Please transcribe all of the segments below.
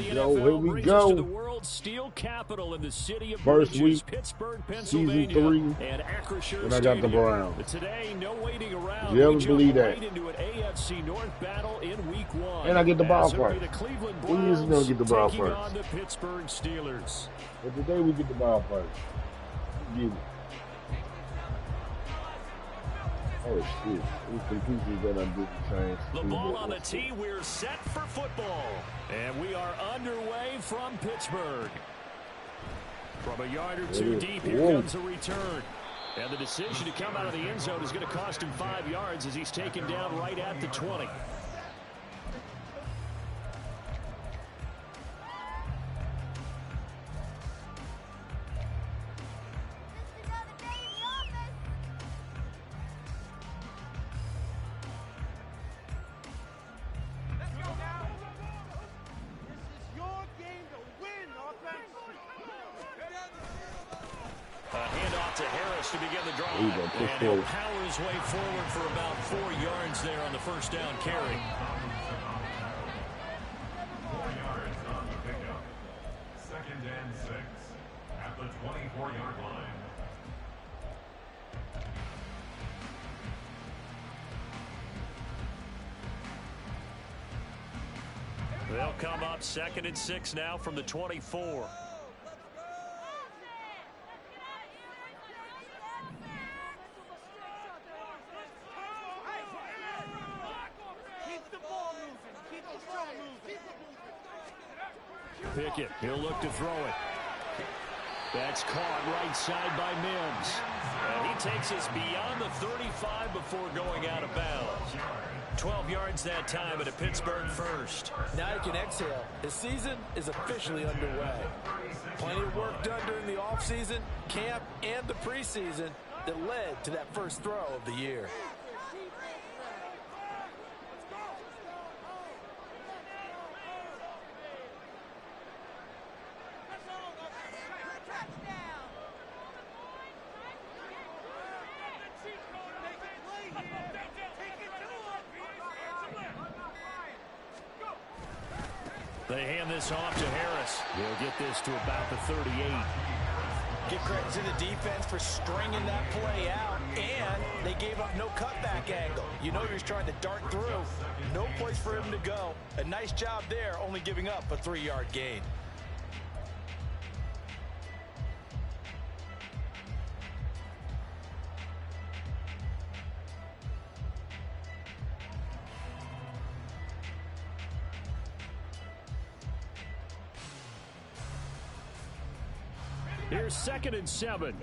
the go. Here NFL we brings us to the go. world's steel capital in the city of First bridges, week, Pittsburgh, season Pennsylvania, 3, and Acrisure and I got the Stadium. Browns. Today, no waiting around. You We ever jump believe that? right into an AFC North battle in Week 1. And I get the ball As it'll be first. the Cleveland We usually Browns don't get the ball taking first. on the Pittsburgh Steelers. But today we get the ball first. Give it. Oh shit! These some pieces that I didn't change. The ball on the tee. We're set for football, and we are underway from Pittsburgh. From a yard or two deep, here comes a return. And the decision to come out of the end zone is going to cost him 5 yards as he's taken down right at the 20. To begin the drive, and he'll power his way forward for about 4 yards there on the first down carry. 4 yards on the pickup. 2nd and 6 at the 24-yard line. They'll come up 2nd and 6 now from the 24. Pickett, he'll look to throw it. That's caught right side by Mims. And he takes us beyond the 35 before going out of bounds. 12 yards that time, and a Pittsburgh first. Now you can exhale. The season is officially underway. Plenty of work done during the offseason, camp, and the preseason that led to that first throw of the year. They hand this off to Harris. He'll get this to about the 38. Give credit to the defense for stringing that play out, and they gave up no cutback angle. You know he's trying to dart through. No place for him to go. A nice job there, only giving up a 3-yard gain. Here's 2nd and 7.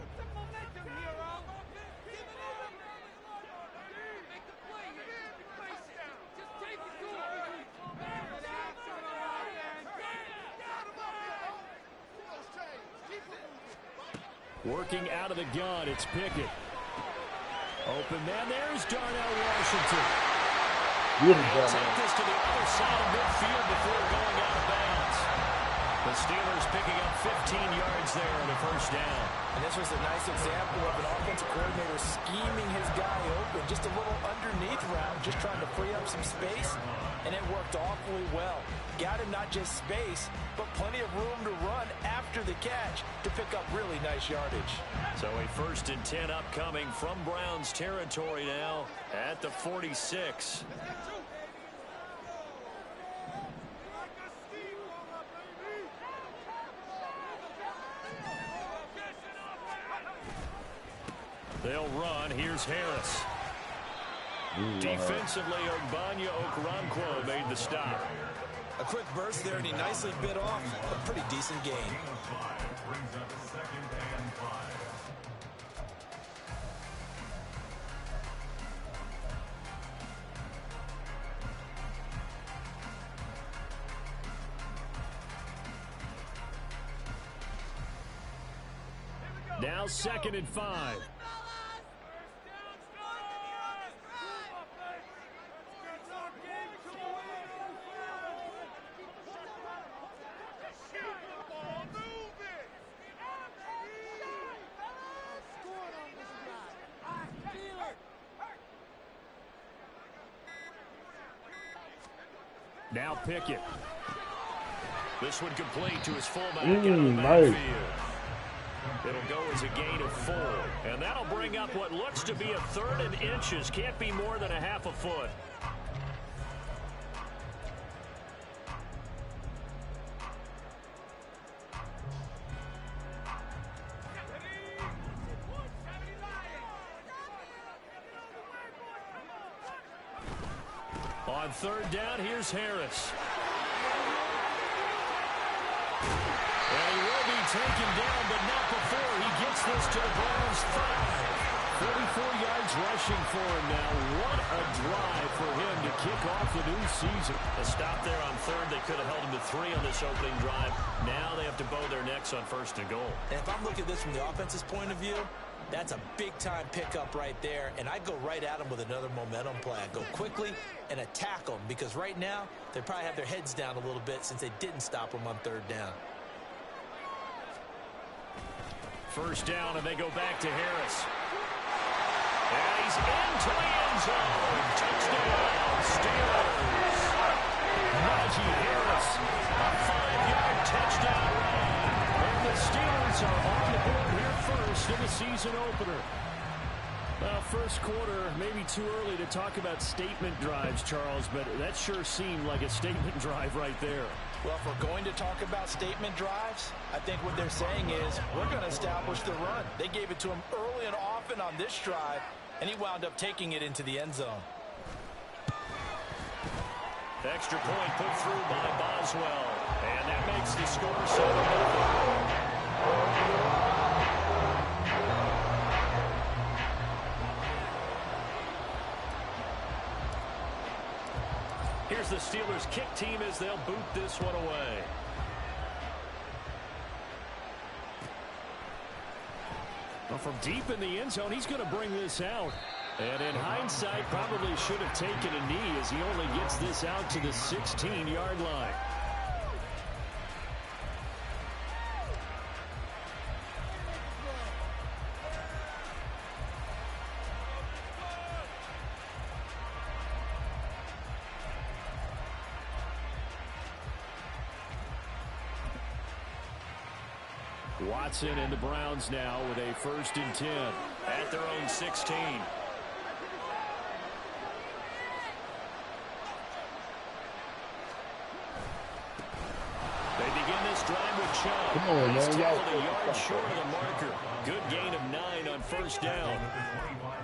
Working out of the gun, it's Pickett. Open man, there's Darnell Washington. He'll take this to the other side of midfield before going out of bounds. The Steelers picking up 15 yards there on the first down. And this was a nice example of an offensive coordinator scheming his guy open. Just a little underneath route, just trying to free up some space, and it worked awfully well. Got him not just space, but plenty of room to run after the catch to pick up really nice yardage. So a 1st and 10 upcoming from Browns territory now at the 46. They'll run. Here's Harris. Defensively, Ogbanya Okoronkwo made the stop. A quick burst there, and he nicely bit off a pretty decent gain. Brings up 2nd and 5. Now 2nd and 5. Now Pickett. This one complete to his fullback out of the backfield. It'll go as a gain of 4. And that'll bring up what looks to be a 3rd and inches. Can't be more than a half a foot. On 3rd down, here's Harris. And he will be taken down, but not before he gets this to the Browns' 5. 44 yards rushing for him now. What a drive for him to kick off the new season. A stop there on 3rd. They could have held him to 3 on this opening drive. Now they have to bow their necks on 1st and goal. And if I'm looking at this from the offense's point of view, that's a big-time pickup right there, and I'd go right at him with another momentum play. I'd go quickly and attack them, because right now they probably have their heads down a little bit since they didn't stop them on 3rd down. 1st down, and they go back to Harris. And he's into the end zone. Touchdown, Steelers. Najee Harris, a 5-yard touchdown run. And the Steelers are on the board here first in the season opener. Well, 1st quarter, maybe too early to talk about statement drives, Charles, but that sure seemed like a statement drive right there. Well, if we're going to talk about statement drives, I think what they're saying is we're going to establish the run. They gave it to him early and often on this drive, and he wound up taking it into the end zone. Extra point put through by Boswell, and that makes the score 7-0. Here's the Steelers' kick team as they'll boot this one away. Well, from deep in the end zone, he's going to bring this out. And in hindsight, probably should have taken a knee as he only gets this out to the 16-yard line. Watson and the Browns now with a 1st and 10 at their own 16. They begin this drive with Chubb. Come on, He's man. tackled a yard short of the marker. Good gain of 9 on 1st down.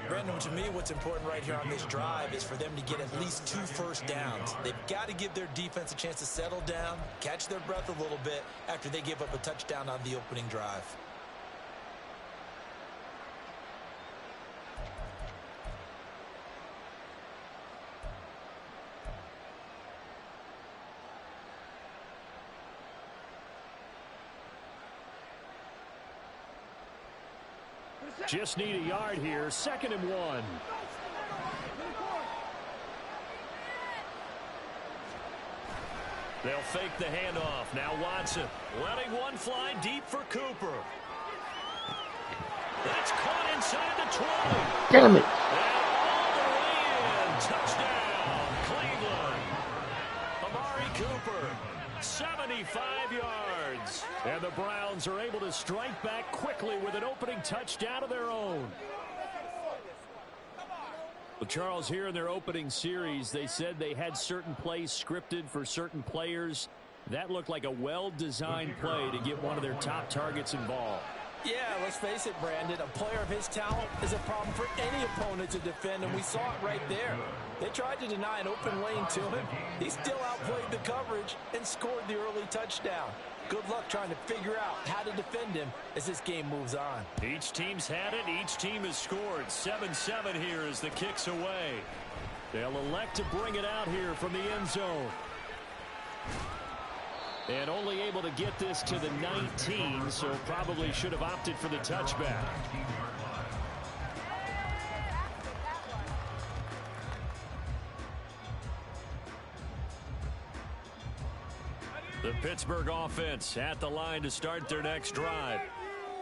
Brandon, to me, what's important right here on this drive is for them to get at least 2 first downs. They've got to give their defense a chance to settle down, catch their breath a little bit after they give up a touchdown on the opening drive. Just need a yard here. 2nd and 1. They'll fake the handoff. Now Watson letting one fly deep for Cooper. That's caught inside the 20. Damn it. And all the way in. Touchdown, Cleveland. Amari Cooper, 75 yards. And the Browns are able to strike back quickly with an opening touchdown of their own. Well, Charles, here in their opening series, they said they had certain plays scripted for certain players. That looked like a well-designed play to get one of their top targets involved. Yeah, let's face it, Brandon. A player of his talent is a problem for any opponent to defend, and we saw it right there. They tried to deny an open lane to him. He still outplayed the coverage and scored the early touchdown. Good luck trying to figure out how to defend him as this game moves on. Each team's had it. Each team has scored. 7-7 here as the kick's away. They'll elect to bring it out here from the end zone. And only able to get this to the 19, so probably should have opted for the touchback. The Pittsburgh offense at the line to start their next drive.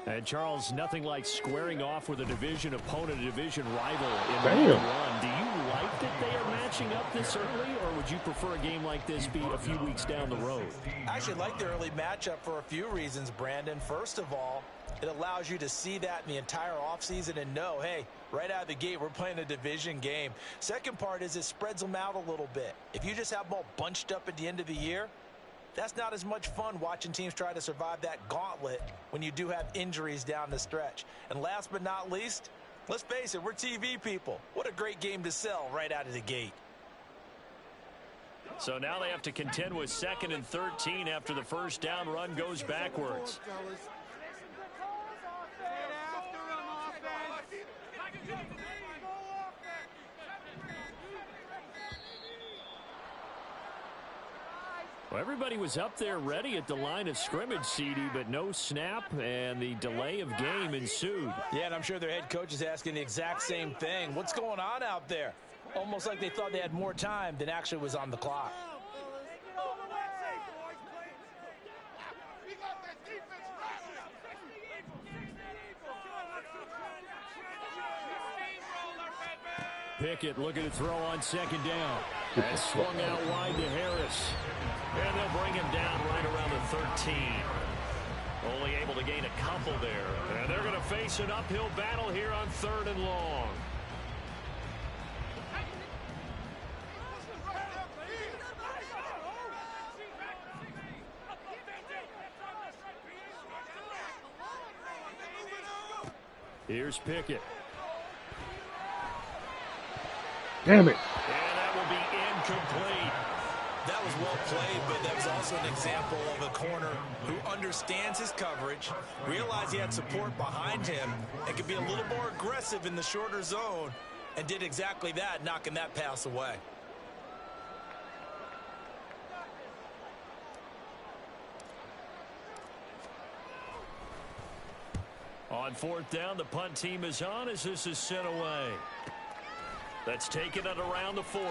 And Charles, nothing like squaring off with a division opponent, a division rival in week 1. Do you like that they are matching up this early, or would you prefer a game like this be a few weeks down the road? I actually like the early matchup for a few reasons, Brandon. First of all, it allows you to see that in the entire offseason and know, hey, right out of the gate, we're playing a division game. Second part is it spreads them out a little bit. If you just have them all bunched up at the end of the year, that's not as much fun watching teams try to survive that gauntlet when you do have injuries down the stretch. And last but not least, let's face it, we're TV people. What a great game to sell right out of the gate. So now they have to contend with 2nd and 13 after the first down run goes backwards. Well, everybody was up there ready at the line of scrimmage, CD, but no snap, and the delay of game ensued. Yeah, and I'm sure their head coach is asking the exact same thing. What's going on out there? Almost like they thought they had more time than actually was on the clock. Pickett looking to throw on 2nd down. That's swung out wide to Harris. And they'll bring him down right around the 13. Only able to gain a couple there. And they're going to face an uphill battle here on 3rd and long. Here's Pickett. Damn it. And that will be incomplete. That was well played, but that was also an example of a corner who understands his coverage, realized he had support behind him, and could be a little more aggressive in the shorter zone, and did exactly that, knocking that pass away. On 4th down, the punt team is on as this is sent away. That's taken at around the 40.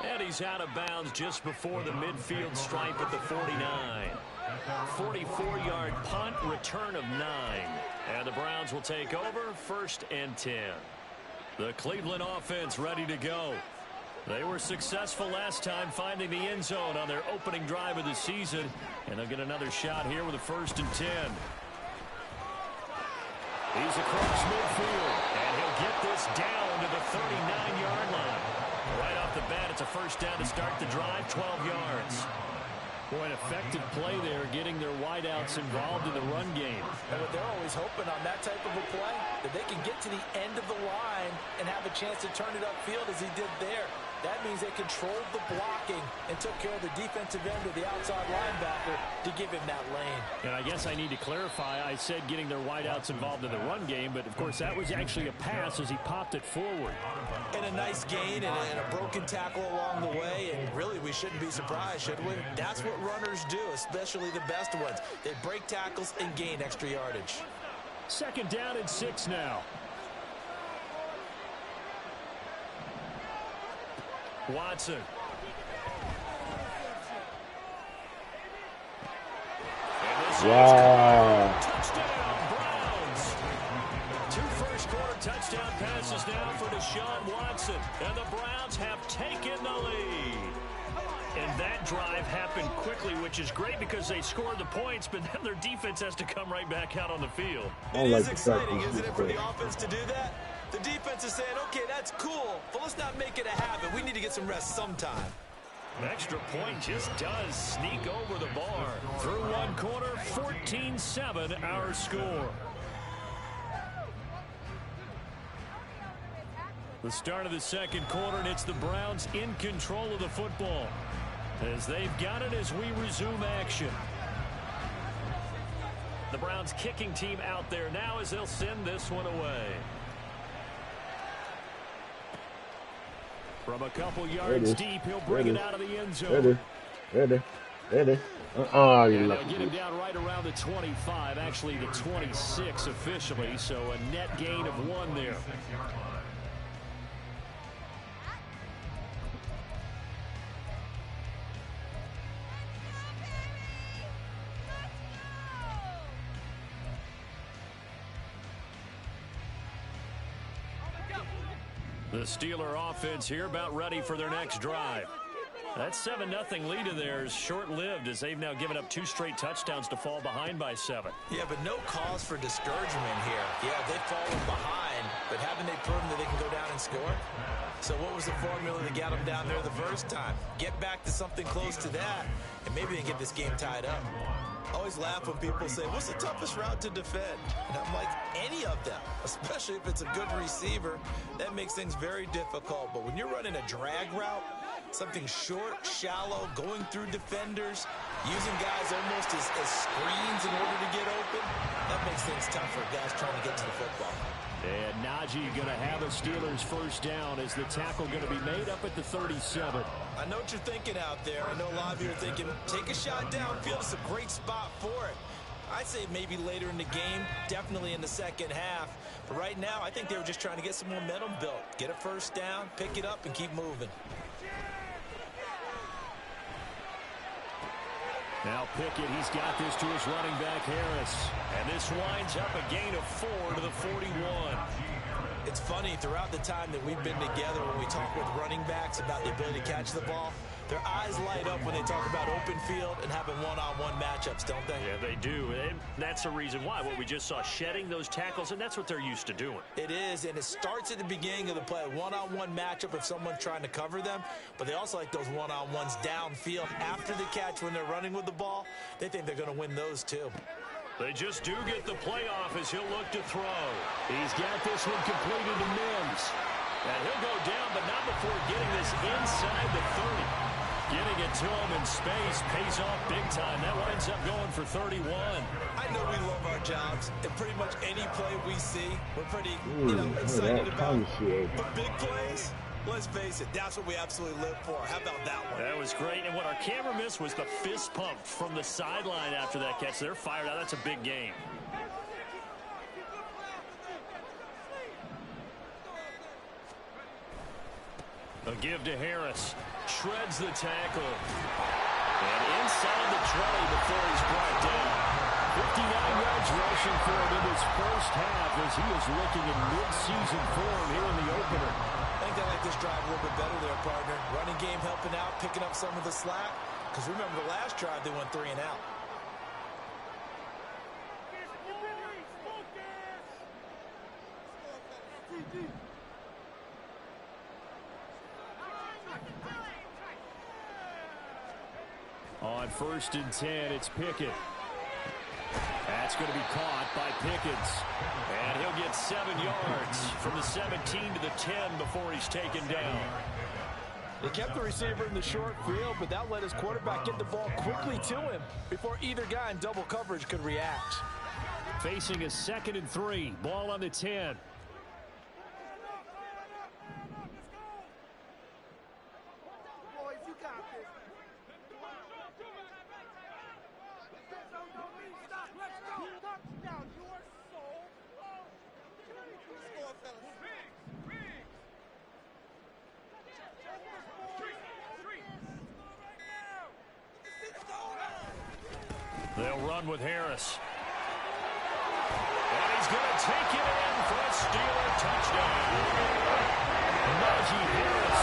And he's out of bounds just before the midfield stripe at the 49. 44-yard punt, return of 9. And the Browns will take over 1st and 10. The Cleveland offense ready to go. They were successful last time finding the end zone on their opening drive of the season. And they'll get another shot here with a 1st and 10. He's across midfield, and he'll get this down to the 39-yard line. Right off the bat, it's a 1st down to start the drive, 12 yards. Boy, an effective play there, getting their wideouts involved in the run game. And what they're always hoping on that type of a play, that they can get to the end of the line and have a chance to turn it upfield as he did there. That means they controlled the blocking and took care of the defensive end of the outside linebacker to give him that lane. And I guess I need to clarify, I said getting their wideouts involved in the run game, but of course that was actually a pass as he popped it forward. And a nice gain and a broken tackle along the way, and really we shouldn't be surprised, should we? That's what runners do, especially the best ones. They break tackles and gain extra yardage. 2nd down and 6 now. Watson. Wow. Touchdown, Browns. 2 first-quarter touchdown passes now for Deshaun Watson. And the Browns have taken the lead. And that drive happened quickly, which is great because they scored the points, but then their defense has to come right back out on the field. It is exciting, isn't it, for the offense to do that? The defense is saying, okay, that's cool, but let's not make it a habit. We need to get some rest sometime. An extra point just does sneak over the bar. Through one quarter, 14-7 our score. The start of the 2nd quarter, and it's the Browns in control of the football as they've got it as we resume action. The Browns kicking team out there now as they'll send this one away. From a couple yards deep, he'll bring it out of the end zone. Ready. Oh, you lucky. They'll get him down right around the 25, actually the 26 officially, so a net gain of 1 there. The Steeler offense here about ready for their next drive. That 7-0 lead of theirs short-lived as they've now given up 2 straight touchdowns to fall behind by 7. Yeah, but no cause for discouragement here. Yeah, they've fallen behind, but haven't they proven that they can go down and score? So what was the formula that got them down there the first time? Get back to something close to that, and maybe they get this game tied up. I always laugh when people say, what's the toughest route to defend? And I'm like, any of them, especially if it's a good receiver. That makes things very difficult. But when you're running a drag route, something short, shallow, going through defenders, using guys almost as screens in order to get open, that makes things tough for guys trying to get to the football. And Najee going to have a Steelers first down as the tackle going to be made up at the 37. I know what you're thinking out there. I know a lot of you are thinking, take a shot downfield. It's a great spot for it. I'd say maybe later in the game, definitely in the second half. But right now, I think they were just trying to get some momentum built. Get a first down, pick it up, and keep moving. Now Pickett, he's got this to his running back Harris. And this winds up a gain of 4 to the 41. It's funny, throughout the time that we've been together, when we talk with running backs about the ability to catch the ball, their eyes light up when they talk about open field and having one-on-one matchups, don't they? Yeah, they do. And that's the reason why. What we just saw, shedding those tackles, and that's what they're used to doing. It is, and it starts at the beginning of the play. One-on-one matchup if someone's trying to cover them, but they also like those one-on-ones downfield after the catch when they're running with the ball. They think they're going to win those too. They just do get the playoff as he'll look to throw. He's got this one completed to Mims. And he'll go down, but not before getting this inside the 30. Getting it to him in space pays off big time. That winds up going for 31. I know we love our jobs, and pretty much any play we see, we're pretty excited about. But big plays, let's face it, that's what we absolutely live for. How about that one? That was great, and what our camera missed was the fist pump from the sideline after that catch. They're fired out. That's a big game. A give to Harris. Shreds the tackle. And inside the 20 before he's brought down. 59 yards rushing for him in his first half as he is looking in mid-season form here in the opener. I think they like this drive a little bit better there, partner. Running game helping out, picking up some of the slack. Because remember, the last drive they went 3 and out. On 1st and 10, it's Pickett. That's going to be caught by Pickens. And he'll get 7 yards from the 17 to the 10 before he's taken down. They kept the receiver in the short field, but that let his quarterback get the ball quickly to him before either guy in double coverage could react. Facing a 2nd and 3. Ball on the 10. They'll run with Harris. And he's going to take it in for a Steeler touchdown. Najee Harris.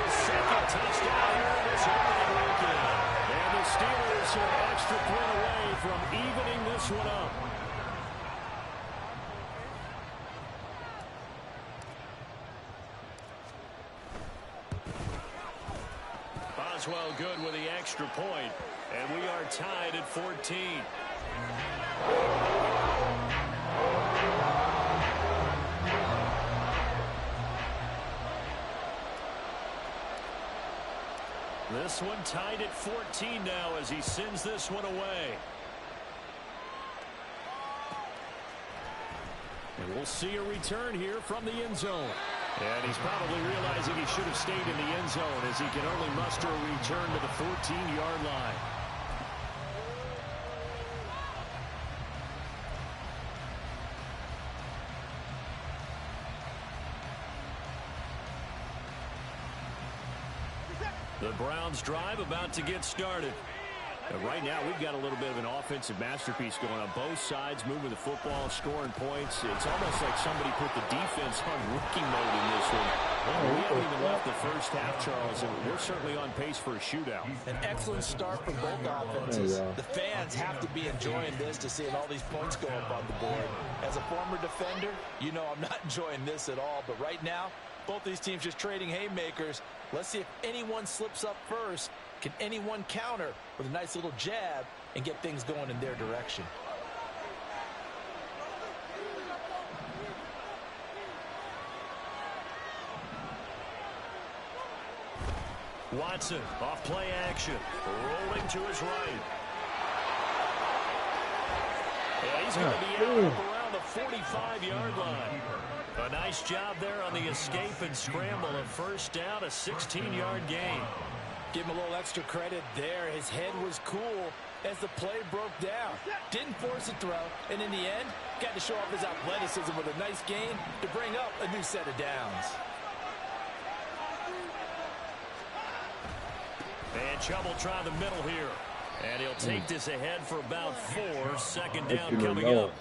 His 2nd touchdown here in this opening weekend. And the Steelers are an extra point away from evening this one up. Boswell good with the extra point. And we are tied at 14. This one tied at 14 now as he sends this one away. And we'll see a return here from the end zone. And he's probably realizing he should have stayed in the end zone as he can only muster a return to the 14-yard line. The Browns drive about to get started. Right now, we've got a little bit of an offensive masterpiece going on both sides, moving the football, scoring points. It's almost like somebody put the defense on rookie mode in this one. We haven't even left the first half, Charles, and we're certainly on pace for a shootout. An excellent start for both offenses. The fans have to be enjoying this to seeing all these points go up on the board. As a former defender, you know I'm not enjoying this at all, but right now, both these teams just trading haymakers. Let's see if anyone slips up first. Can anyone counter with a nice little jab and get things going in their direction? Watson, off play action, rolling to his right. Yeah, he's going to be out around the 45-yard line. A nice job there on the escape and scramble. A first down, a 16-yard gain. Give him a little extra credit there. His head was cool as the play broke down. Didn't force a throw, and in the end, got to show off his athleticism with a nice gain to bring up a new set of downs. And Chubb will try the middle here. And he'll take this ahead for about 4. Second down coming up.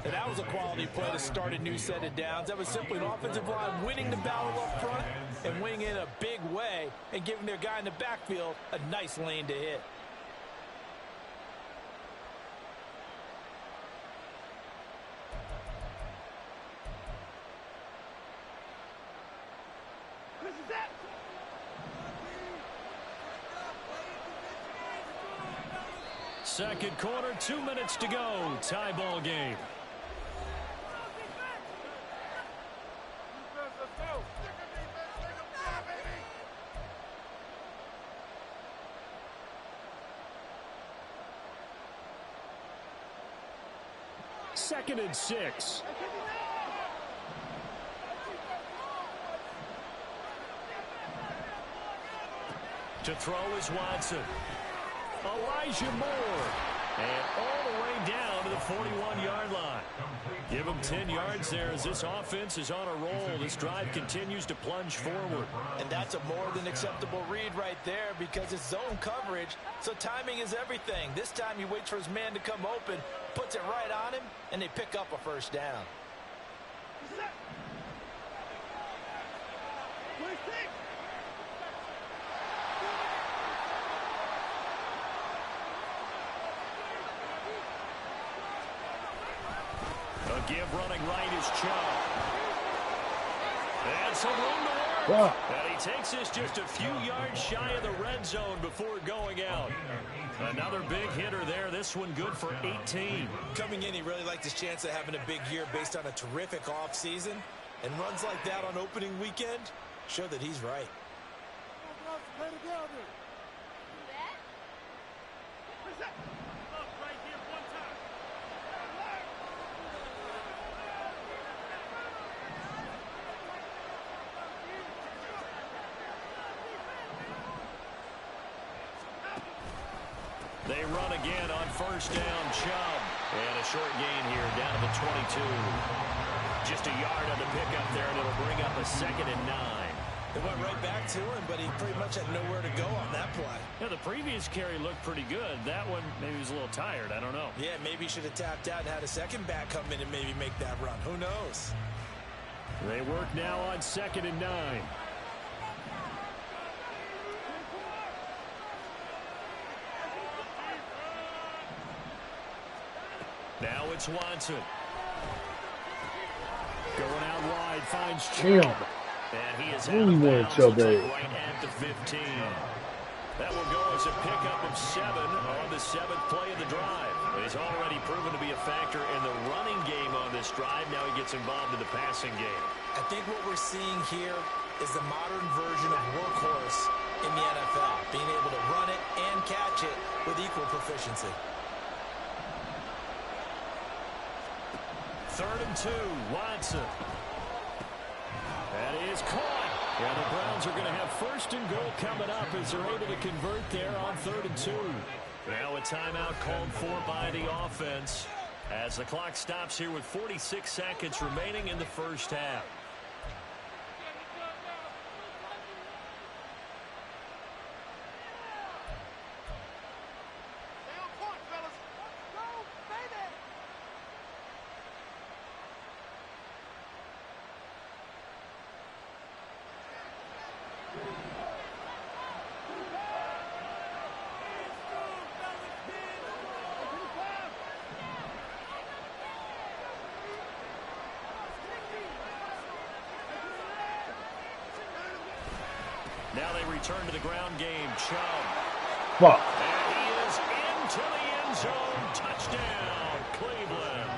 And that was a quality play to start a new set of downs. That was simply an offensive line winning the battle up front and winning in a big way and giving their guy in the backfield a nice lane to hit. Second quarter, 2 minutes to go. Tie ball game. Second and 6. To throw is Watson. Elijah Moore. And all the way down to the 41-yard line. Give him 10 yards there as this offense is on a roll. This drive continues to plunge forward. And that's a more than acceptable read right there because it's zone coverage, so timing is everything. This time he waits for his man to come open, puts it right on him, and they pick up a first down. A give running right is Chubb. And some room to work. And he takes this just a few yards shy of the red zone before going out. Another big hitter there. This one good for 18. Coming in, he really liked his chance of having a big year based on a terrific offseason. And runs like that on opening weekend show that he's right. They run again on first down, Chubb. And a short gain here down to the 22. Just a yard on the pickup there, and it'll bring up a 2nd and 9. It went right back to him, but he pretty much had nowhere to go on that play. Yeah, the previous carry looked pretty good. That one, maybe he was a little tired. I don't know. Yeah, maybe he should have tapped out and had a second back come in and maybe make that run. Who knows? They work now on 2nd and 9. Now it's Watson. Going out wide, finds Chubb. And he is out of bounds, looks like right at the 15. That will go as a pickup of 7 on the 7th play of the drive. He's already proven to be a factor in the running game on this drive. Now he gets involved in the passing game. I think what we're seeing here is the modern version of workhorse in the NFL. Being able to run it and catch it with equal proficiency. 3rd and 2, Watson. That is caught. Yeah, the Browns are going to have 1st and goal coming up as they're able to convert there on 3rd and 2. Now a timeout called for by the offense as the clock stops here with 46 seconds remaining in the first half. return to the ground game. Chubb. Fuck. And he is into the end zone. Touchdown, Cleveland.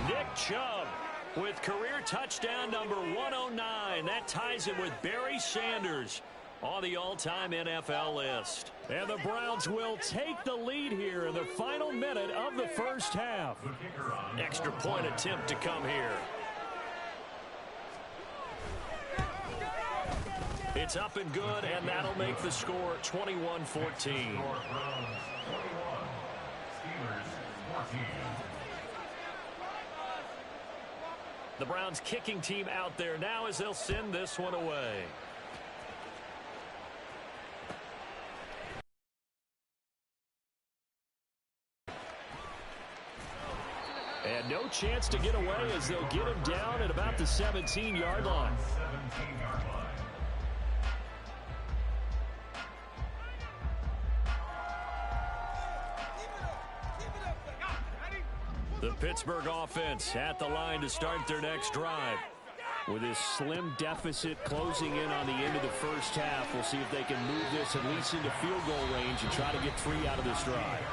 Nick Chubb with career touchdown number 109. That ties it with Barry Sanders on the all-time NFL list. And the Browns will take the lead here in the final minute of the first half. Extra point attempt to come here. It's up and good, and that'll make the score 21-14. The Browns kicking team out there now as they'll send this one away. And no chance to get away as they'll get him down at about the 17-yard line. The Pittsburgh offense at the line to start their next drive. With this slim deficit closing in on the end of the first half, we'll see if they can move this at least into field goal range and try to get 3 out of this drive.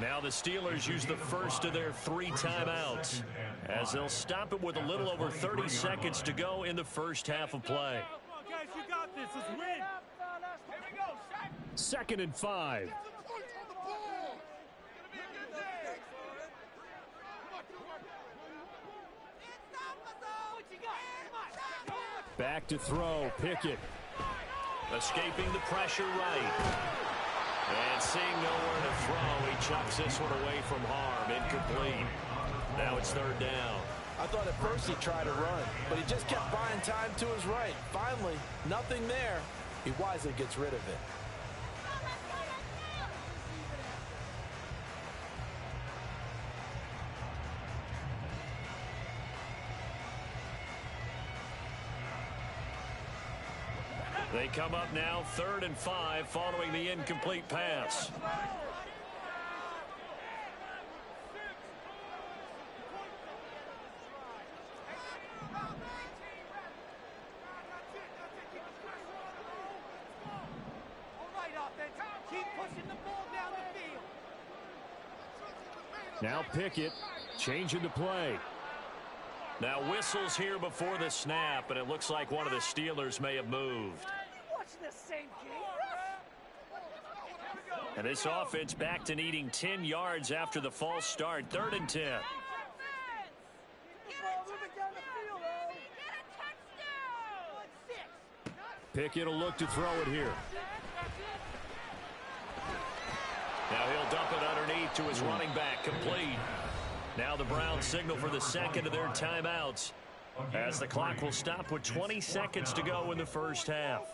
Now the Steelers use the first of their 3 timeouts as they'll stop it with a little over 30 seconds to go in the first half of play. Guys, you got this. Let's win. 2nd and 5. Back to throw, Pickett. Escaping the pressure right. And seeing nowhere to throw, he chucks this one away from harm. Incomplete. Now it's 3rd down. I thought at first he tried to run, but he just kept buying time to his right. Finally, nothing there. He wisely gets rid of it. They come up now 3rd and 5 following the incomplete pass. Now Pickett changing the play. Now whistles here before the snap, and it looks like one of the Steelers may have moved. And this offense back to needing 10 yards after the false start. 3rd and 10. Pickett will look to throw it here. Now he'll dump it underneath to his running back, complete. Now the Browns signal for the 2nd of their timeouts as the clock will stop with 20 seconds to go in the first half.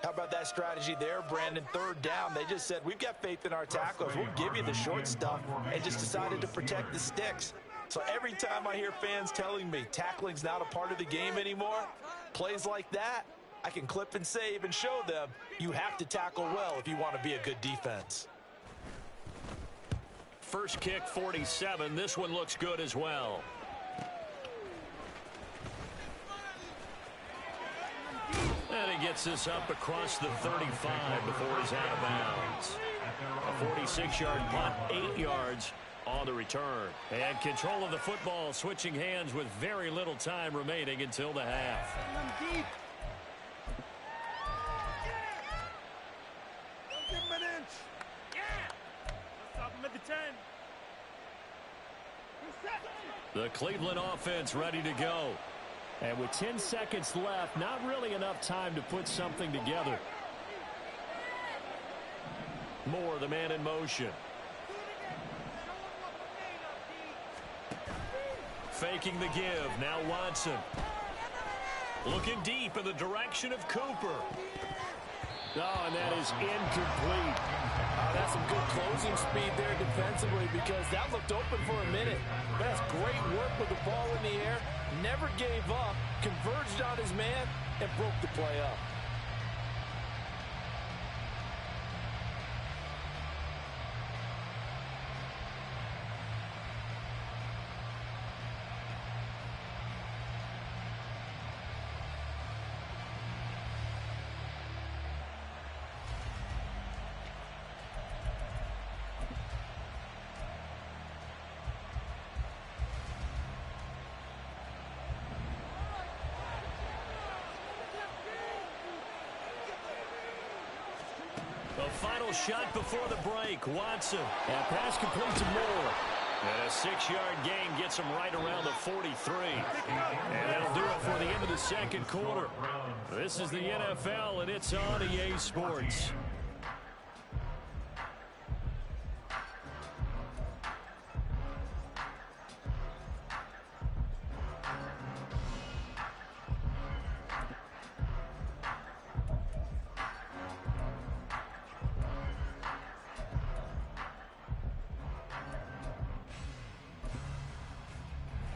How about that strategy there, Brandon? 3rd down. They just said, we've got faith in our tacklers. We'll give you the short stuff, and just decided to protect the sticks. So every time I hear fans telling me tackling's not a part of the game anymore, plays like that, I can clip and save and show them you have to tackle well if you want to be a good defense. First kick, 47. This one looks good as well. And he gets this up across the 35 before he's out of bounds. A 46-yard punt, 8 yards on the return. And control of the football switching hands with very little time remaining until the half. Give him an inch. Stop him at the 10. The Cleveland offense ready to go. And with 10 seconds left, not really enough time to put something together. Moore, the man in motion. Faking the give. Now Watson. Looking deep in the direction of Cooper. Oh, and that is incomplete. That's some good closing speed there defensively, because that looked open for a minute. That's great work with the ball in the air. Never gave up, converged on his man, and broke the play up. A final shot before the break. Watson. That pass complete to Moore. And a 6-yard gain gets him right around the 43. And that'll do it for the end of the second quarter. This is the NFL, and it's on EA Sports.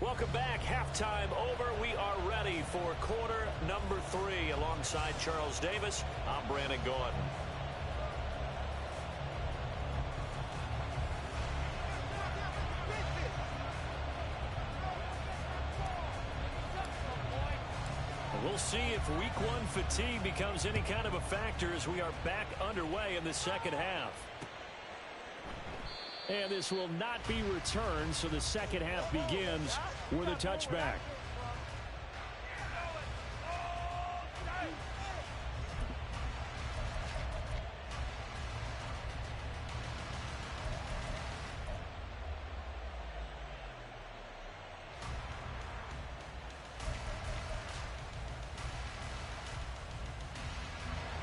Welcome back. Halftime over. We are ready for quarter number 3. Alongside Charles Davis, I'm Brandon Gordon. We'll see if week 1 fatigue becomes any kind of a factor as we are back underway in the second half. And this will not be returned, so the second half begins with a touchback.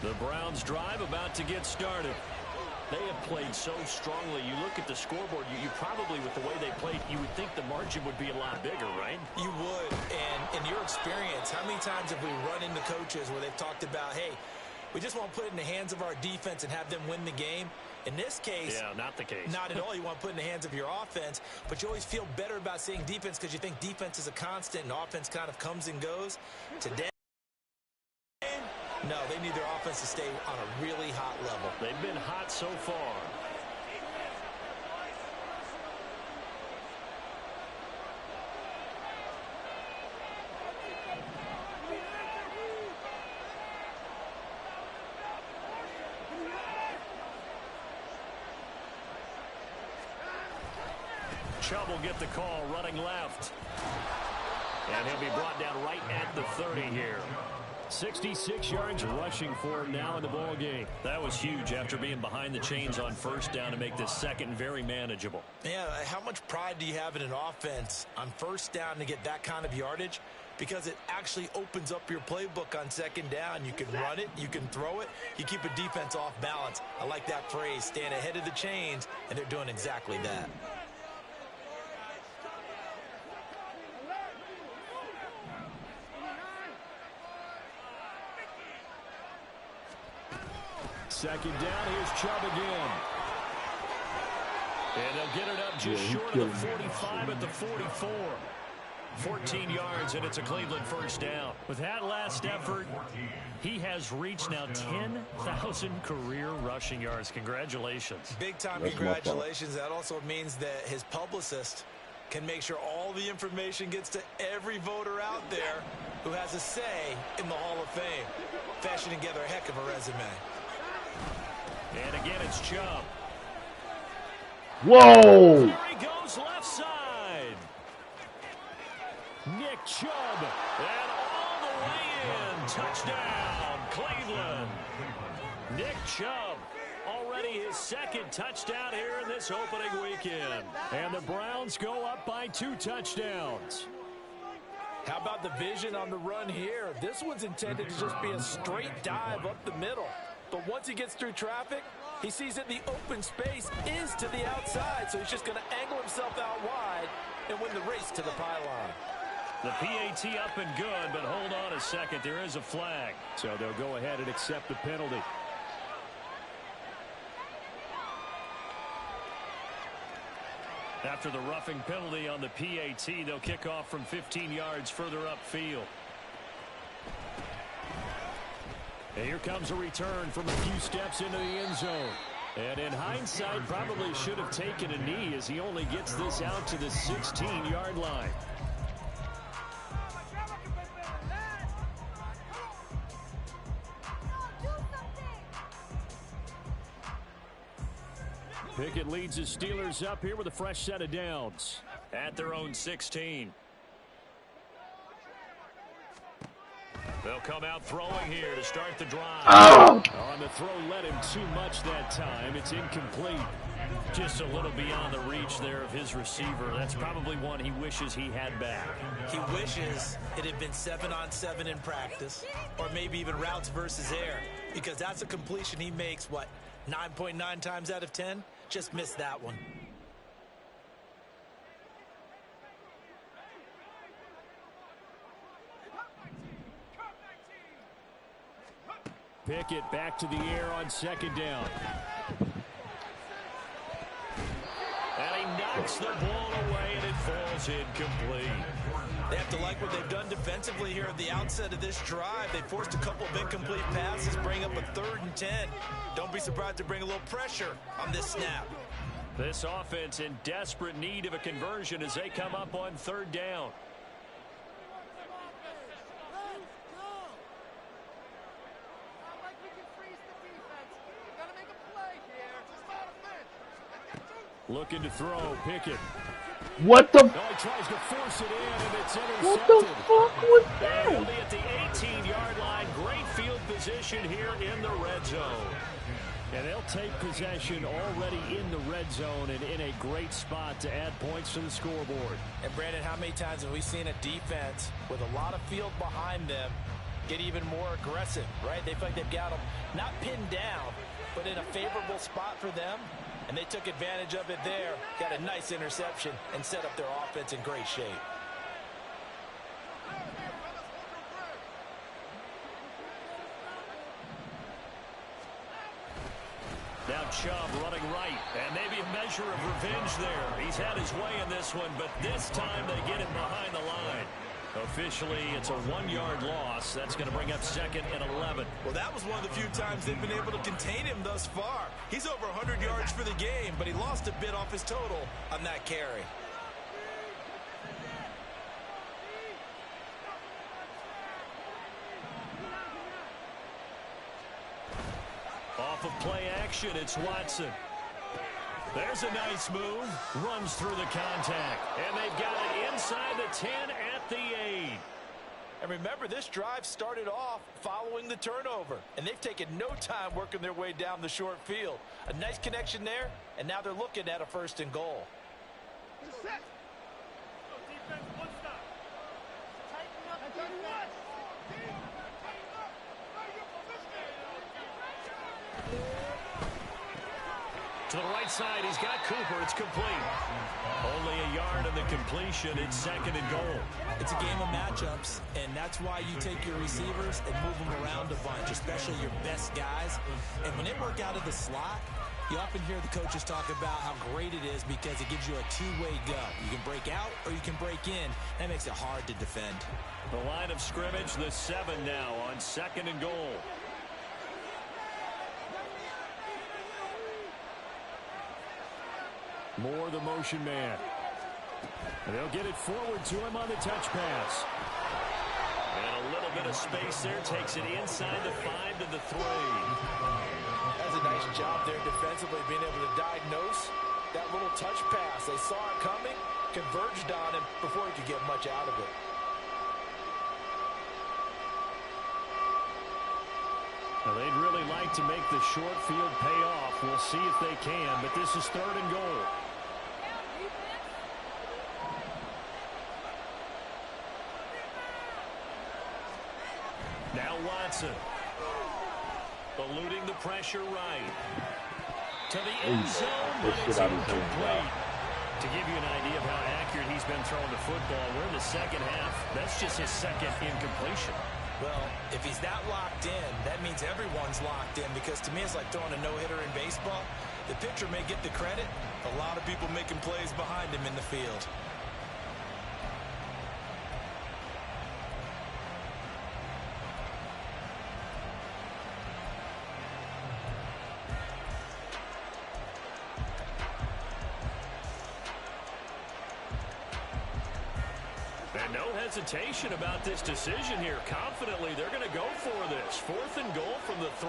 The Browns drive about to get started. They have played so strongly. You look at the scoreboard, you probably, with the way they played, you would think the margin would be a lot bigger, right? You would. And in your experience, how many times have we run into coaches where they've talked about, hey, we just want to put it in the hands of our defense and have them win the game? In this case, yeah, not the case. Not at all. You want to put it in the hands of your offense, but you always feel better about saying defense because you think defense is a constant and offense kind of comes and goes. Today, no, they need their offense to stay on a really hot level. They've been hot so far. Chubb will get the call running left. And he'll be brought down right at the 30 here. 66 yards rushing for him now in the ball game. That was huge after being behind the chains on first down to make this second very manageable. Yeah, how much pride do you have in an offense on first down to get that kind of yardage? Because it actually opens up your playbook on second down. You can run it, you can throw it, you keep a defense off balance. I like that phrase, stand ahead of the chains, and they're doing exactly that. Second down, here's Chubb again. And they'll get it up just short of the 45 at the 44. 14 yards, and it's a Cleveland first down. With that last effort, he has reached now 10,000 career rushing yards. Congratulations. Big-time congratulations. That also means that his publicist can make sure all the information gets to every voter out there who has a say in the Hall of Fame. Fashioning together a heck of a resume. And again, it's Chubb. Whoa! There he goes left side. Nick Chubb. And all the way in. Touchdown, Cleveland. Nick Chubb. Already his second touchdown here in this opening weekend. And the Browns go up by 2 touchdowns. How about the vision on the run here? This one's intended to just be a straight dive up the middle. But once he gets through traffic, he sees that the open space is to the outside. So he's just going to angle himself out wide and win the race to the pylon. The PAT up and good, but hold on a second. There is a flag. So they'll go ahead and accept the penalty. After the roughing penalty on the PAT, they'll kick off from 15 yards further upfield. And here comes a return from a few steps into the end zone. And in hindsight, probably should have taken a knee as he only gets this out to the 16-yard line. Pickett leads his Steelers up here with a fresh set of downs at their own 16. They'll come out throwing here to start the drive. Oh! On the throw led him too much that time. It's incomplete. Just a little beyond the reach there of his receiver. That's probably one he wishes he had back. He wishes it had been 7-on-7 in practice, or maybe even routes versus air, because that's a completion he makes, what, 9.9 times out of 10? Just missed that one. Pickett back to the air on second down. And he knocks the ball away, and it falls incomplete. They have to like what they've done defensively here at the outset of this drive. They forced a couple of incomplete passes, bring up a 3rd and 10. Don't be surprised to bring a little pressure on this snap. This offense in desperate need of a conversion as they come up on 3rd down. Looking to throw, Pickett. What the? No, he tries to force it in, and it's intercepted. What the fuck was that? He'll be at the 18-yard line. Great field position here in the red zone. And they'll take possession already in the red zone and in a great spot to add points to the scoreboard. And, Brandon, how many times have we seen a defense with a lot of field behind them get even more aggressive, right? They feel like they've got them not pinned down, but in a favorable spot for them. And they took advantage of it there, got a nice interception, and set up their offense in great shape. Now Chubb running right, and maybe a measure of revenge there. He's had his way in this one, but this time they get him behind the line. Officially, it's a 1-yard loss. That's going to bring up 2nd and 11. Well, that was one of the few times they've been able to contain him thus far. He's over 100 yards for the game, but he lost a bit off his total on that carry. Off of play action, it's Watson. There's a nice move. Runs through the contact. And they've got it inside the 10 at the 8. And remember, this drive started off following the turnover. And they've taken no time working their way down the short field. A nice connection there, and now they're looking at a 1st and goal. Set. Defense, one stop. Tighten up, tighten up. To the right side, he's got Cooper. It's complete. Only a yard on the completion. It's 2nd and goal. It's a game of matchups, and that's why you take your receivers and move them around a bunch, especially your best guys. And when they work out of the slot, you often hear the coaches talk about how great it is because it gives you a two-way go. You can break out or you can break in. That makes it hard to defend. The line of scrimmage, the 7 now on 2nd and goal. Moore, the motion man. And they'll get it forward to him on the touch pass. And a little bit of space there. Takes it inside the 5 to the 3. That's a nice job there defensively, being able to diagnose that little touch pass. They saw it coming, converged on him before he could get much out of it. Now they'd really like to make the short field pay off. We'll see if they can, but this is 3rd and goal. Now Watson. Eluding the pressure right. To the end zone, but it's incomplete. To give you an idea of how accurate he's been throwing the football, we're in the 2nd half. That's just his 2nd incompletion. Well, if he's that locked in, that means everyone's locked in, because to me it's like throwing a no-hitter in baseball. The pitcher may get the credit, a lot of people making plays behind him in the field. And no hesitation about this decision here. Confidently, they're going to go for this. 4th and goal from the 3.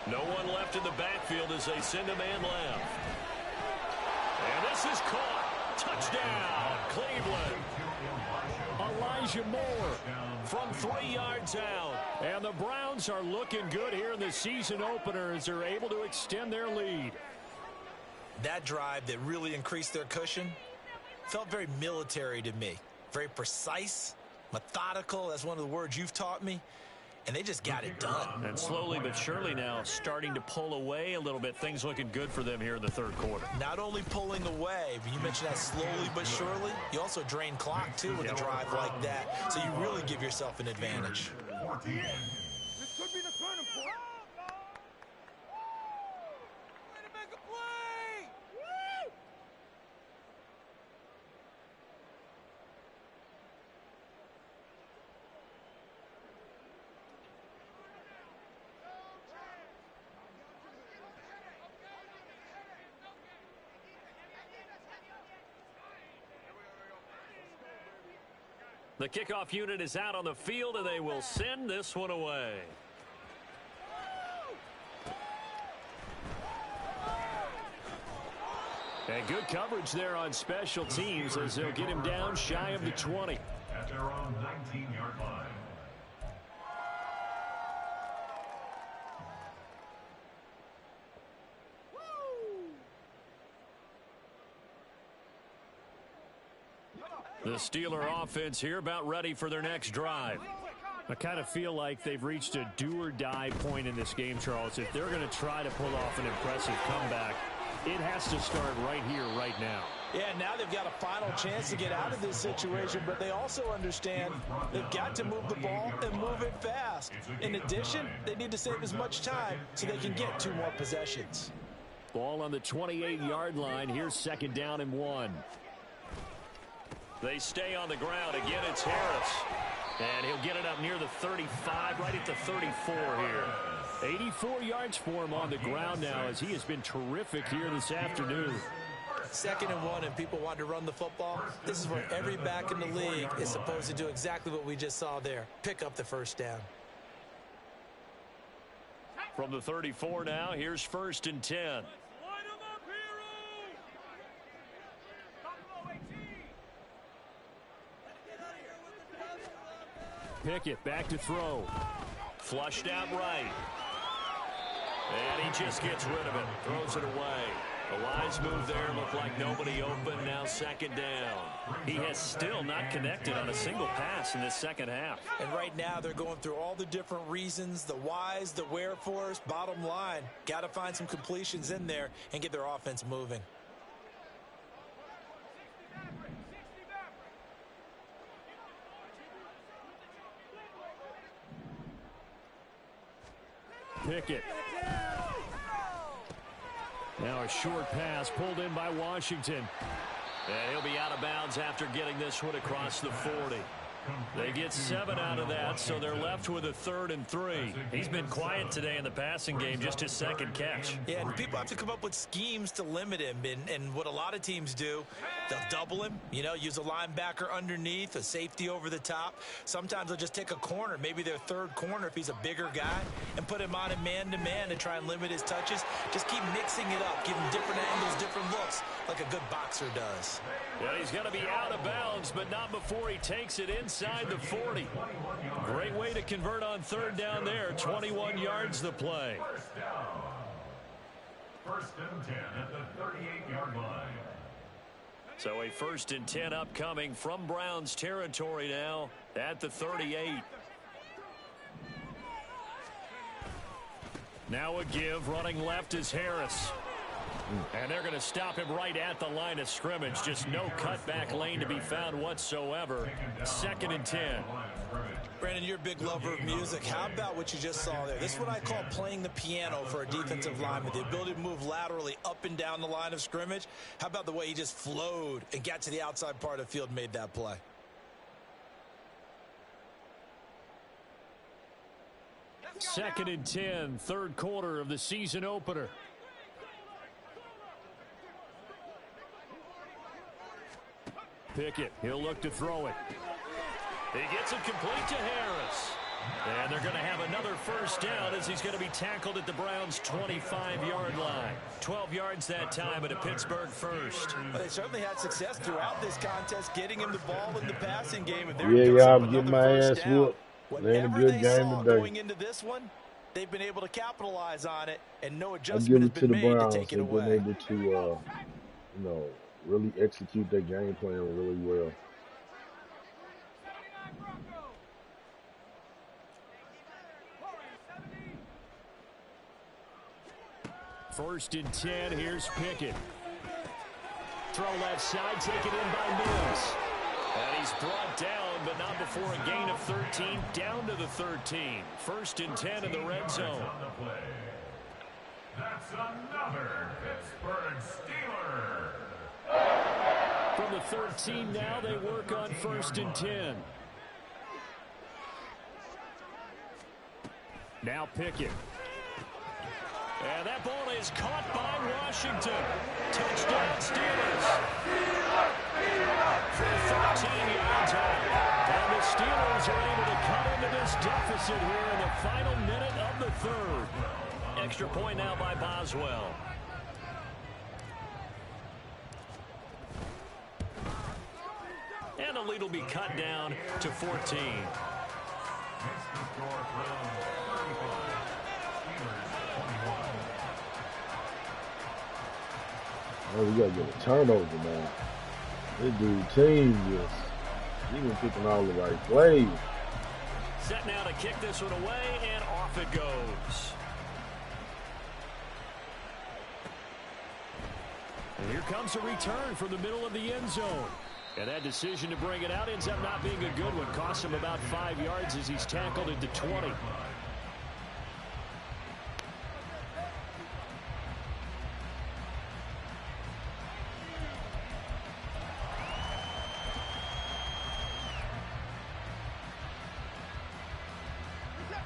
No one left in the backfield as they send a man left. And this is caught. Touchdown, Cleveland. A brings you more from 3 yards out. And the Browns are looking good here in the season opener as they're able to extend their lead. That drive that really increased their cushion felt very military to me. Very precise, methodical. That's one of the words you've taught me. And they just got it done. And slowly but surely now starting to pull away a little bit. Things looking good for them here in the third quarter. Not only pulling away, but you mentioned that slowly but surely. You also drain clock, too, with a drive like that. So you really give yourself an advantage. This could be the turning point. Way to make a play! Woo! The kickoff unit is out on the field, and they will send this one away. And good coverage there on special teams as they'll get him down shy of the 20. At their own 19-yard line. The Steeler offense here about ready for their next drive. I kind of feel like they've reached a do-or-die point in this game, Charles. If they're going to try to pull off an impressive comeback, it has to start right here, right now. Yeah, now they've got a final chance to get out of this situation, but they also understand they've got to move the ball and move it fast. In addition, they need to save as much time so they can get 2 more possessions. Ball on the 28-yard line. Here's 2nd down and 1. They stay on the ground. Again, it's Harris. And he'll get it up near the 35, right at the 34 here. 84 yards for him on the ground now as he has been terrific here this afternoon. 2nd and 1, and people want to run the football. This is where every back in the league is supposed to do exactly what we just saw there. Pick up the first down. From the 34 now, here's 1st and 10. Line 'em up, hero! Pickett back to throw. Flushed out right. And he just gets rid of it. Throws it away. A wise move there. Looked like nobody open. Now 2nd down. He has still not connected on a single pass in this second half. And right now they're going through all the different reasons, the whys, the wherefores. Bottom line, got to find some completions in there and get their offense moving. Pickett. Now a short pass pulled in by Washington. And he'll be out of bounds after getting this one across the 40. They get 7 out of that, so they're left with a 3rd and 3. He's been quiet today in the passing game, just his 2nd catch. Yeah, and people have to come up with schemes to limit him. And what a lot of teams do, they'll double him, use a linebacker underneath, a safety over the top. Sometimes they'll just take a corner, maybe their 3rd corner if he's a bigger guy, and put him on a man-to-man to try and limit his touches. Just keep mixing it up, give him different angles, different looks, like a good boxer does. Well, he's going to be out of bounds, but not before he takes it inside the 40. Great way to convert on 3rd down there. 21 yards the play. First down. 1st and 10 at the 38-yard line. So a 1st and 10 upcoming from Browns territory now at the 38. Now a give. Running left is Harris. And they're going to stop him right at the line of scrimmage. Just no cutback lane to be found whatsoever. 2nd and 10. Brandon, you're a big lover of music. How about what you just saw there? This is what I call playing the piano for a defensive lineman. The ability to move laterally up and down the line of scrimmage. How about the way he just flowed and got to the outside part of the field and made that play? Second and 10, 3rd quarter of the season opener. Pickett, he'll look to throw it. He gets it complete to Harris. And they're going to have another first down as he's going to be tackled at the Browns' 25-yard line. 12 yards that time at a Pittsburgh first. Well, they certainly had success throughout this contest, getting him the ball in the passing game. And Yeah, y'all, I'm getting my ass whooped. Playing a good game today. Going into this one, they've been able to capitalize on it, and no I adjustment has been made Browns. to take it They've away. been able to, you know, really execute their game plan really well. First and 10, here's Pickett. Throw left side, taken in by Mills. And he's brought down, but not before a gain of 13, down to the 13. First and 10 in the red zone. That's another Pittsburgh Steeler. From the 13 now, they work on first and 10. Now Pickett. And that ball is caught by Washington. Touchdown Steelers. For 13 yards out. And the Steelers are able to cut into this deficit here in the final minute of the third. Extra point now by Boswell. And the lead will be cut down to 14. Oh, we gotta get a turnover, man. This dude team just even picking all the right plays. Set now to kick this one away, and off it goes. And here comes a return from the middle of the end zone. And that decision to bring it out ends up not being a good one. Costs him about 5 yards as he's tackled into 20.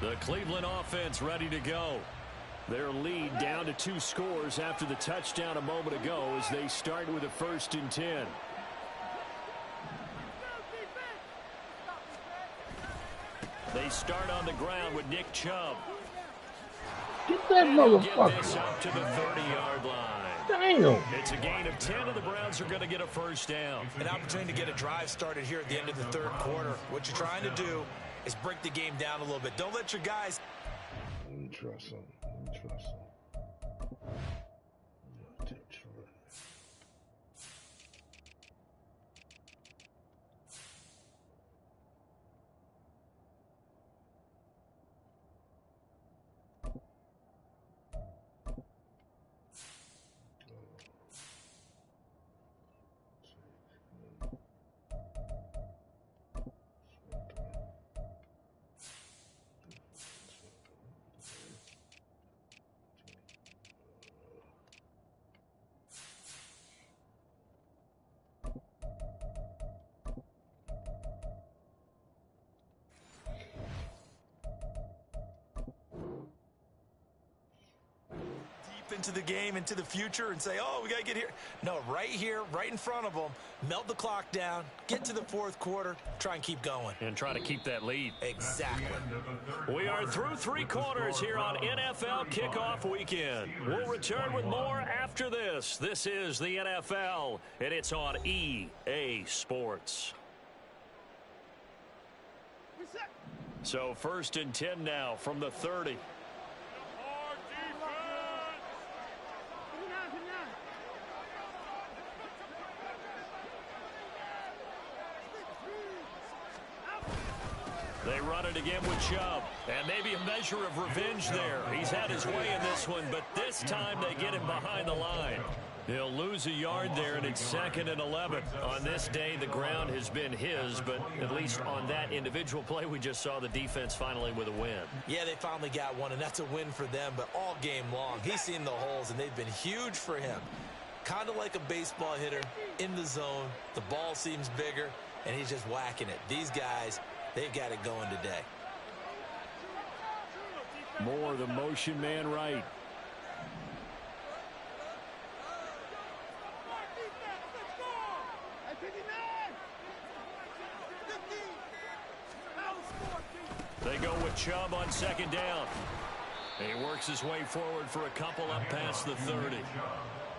The Cleveland offense ready to go. Their lead down to 2 scores after the touchdown a moment ago as they start with a first and 10. They start on the ground with Nick Chubb. Get that motherfucker. Get this up to the 30-yard line. Damn. It's a gain of 10, and the Browns are going to get a first down. An opportunity to get a drive started here at the end of the third quarter. What you're trying to do is break the game down a little bit. Don't let your guys... Let me try something. into the game, into the future, and say, oh, we got to get here. No, right here, right in front of them, melt the clock down, get to the fourth quarter, try and keep going. And try to keep that lead. Exactly. We are through 3 quarters here on NFL Kickoff Weekend. We'll return with more after this. This is the NFL, and it's on EA Sports. So first and 10 now from the 30. They run it again with Chubb. And maybe a measure of revenge there. He's had his way in this one, but this time they get him behind the line. He'll lose a yard there, and it's 2nd and 11. On this day, the ground has been his, but at least on that individual play, we just saw the defense finally with a win. Yeah, they finally got one, and that's a win for them, but all game long, he's seen the holes, and they've been huge for him. Kind of like a baseball hitter in the zone. The ball seems bigger, and he's just whacking it. These guys, they've got it going today. Moore, the motion man right. They go with with Chubb on second down. He works his way forward for a couple up past the 30.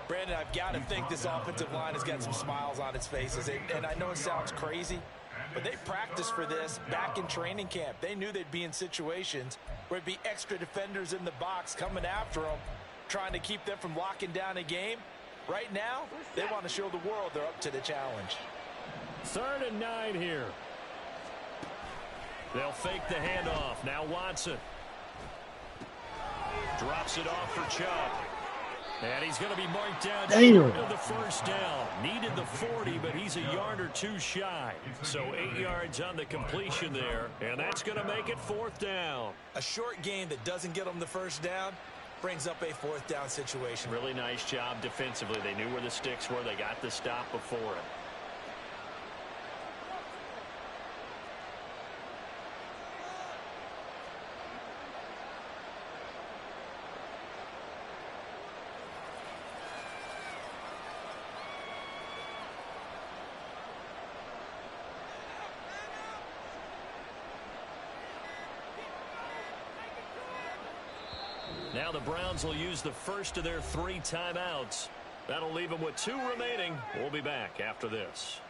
Brandon, I've got to think this offensive line has got some smiles on its faces. And I know it sounds crazy, but they practiced for this back in training camp. They knew they'd be in situations where there'd be extra defenders in the box coming after them, trying to keep them from locking down a game. Right now, they want to show the world they're up to the challenge. 3rd and 9 here. They'll fake the handoff. Now Watson. Drops it off for Chubb. And he's going to be marked down short of the first down. Needed the 40, but he's a yard or two shy. So 8 yards on the completion there, and that's going to make it 4th down. A short game that doesn't get them the first down brings up a 4th down situation. Really nice job defensively. They knew where the sticks were. They got the stop before it. Now the Browns will use the first of their 3 timeouts. That'll leave them with 2 remaining. We'll be back after this.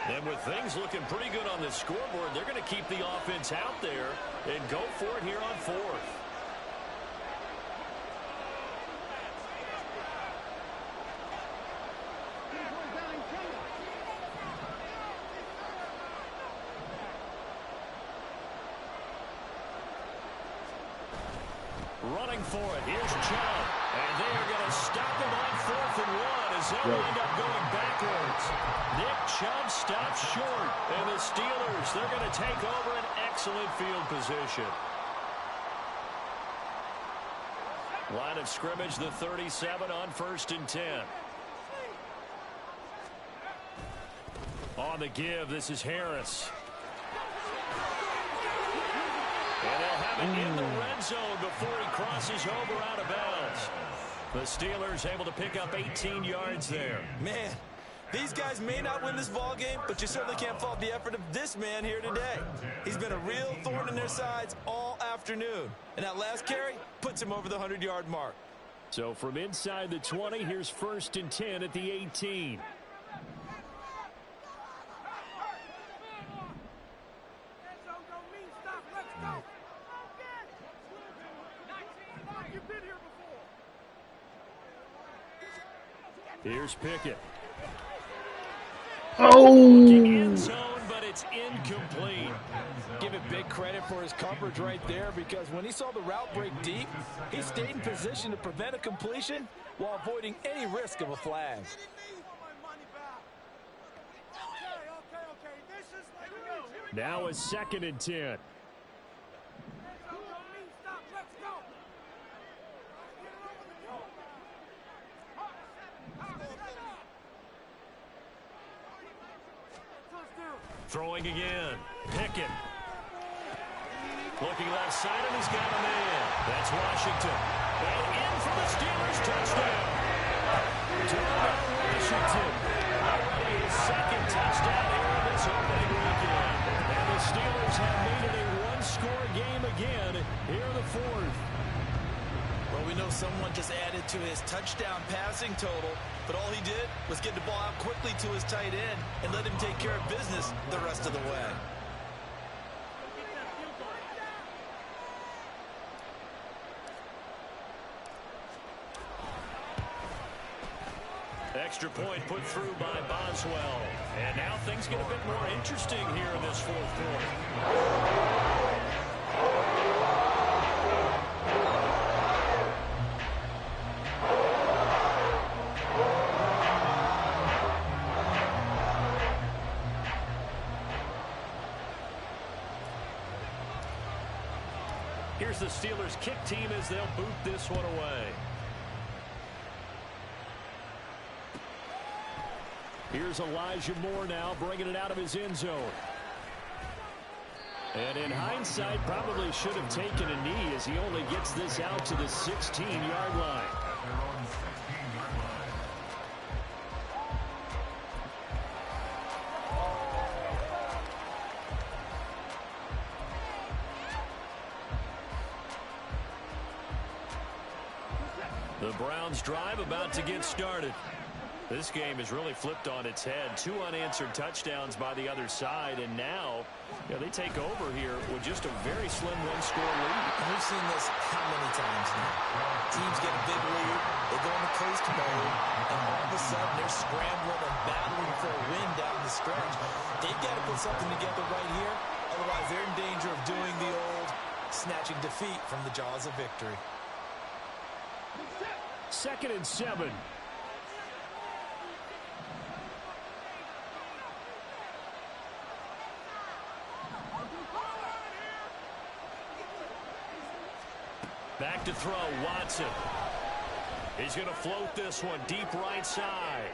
And with things looking pretty good on the scoreboard, they're going to keep the offense out there and go for it here on 4th. Running for it. Here's Chubb. And they are going to stop him on 4th and 1 as they'll end up going backwards. Nick Chubb stops short. And the Steelers, they're going to take over an excellent field position. Line of scrimmage, the 37 on 1st and 10. On the give, this is Harris. And they'll have it in the red zone before he crosses over out of bounds. The Steelers able to pick up 18 yards there. Man, these guys may not win this ball game, but you certainly can't fault the effort of this man here today. He's been a real thorn in their sides all afternoon. And that last carry puts him over the 100-yard mark. So from inside the 20, here's 1st and 10 at the 18. Here's Pickett. Looking end zone, but it's incomplete. Give it big credit for his coverage right there, because when he saw the route break deep, he stayed in position to prevent a completion while avoiding any risk of a flag. Now a 2nd and 10. Throwing again. Pickett. Looking left side, and he's got a man. That's Washington. And in for the Steelers touchdown. Darnell Washington. Already his 2nd touchdown here in this opening weekend. And the Steelers have made it a 1-score game again here in the 4th. Well, we know someone just added to his touchdown passing total, but all he did was get the ball out quickly to his tight end and let him take care of business the rest of the way. Extra point put through by Boswell. And now things get a bit more interesting here in this 4th quarter. Here's the Steelers kick team as they'll boot this one away. Here's Elijah Moore now, bringing it out of his end zone. And in hindsight, probably should have taken a knee as he only gets this out to the 16-yard line. At their own 16-yard line. The Browns drive about to get started. This game is really flipped on its head. 2 unanswered touchdowns by the other side, and now they take over here with just a very slim one-score lead. We've seen this how many times now? Teams get a big lead, they go in the coast mode, and all of a sudden they're scrambling and battling for a win down the stretch. They've got to put something together right here, otherwise they're in danger of doing the old snatching defeat from the jaws of victory. 2nd and 7. Back to throw, Watson. He's going to float this one deep right side.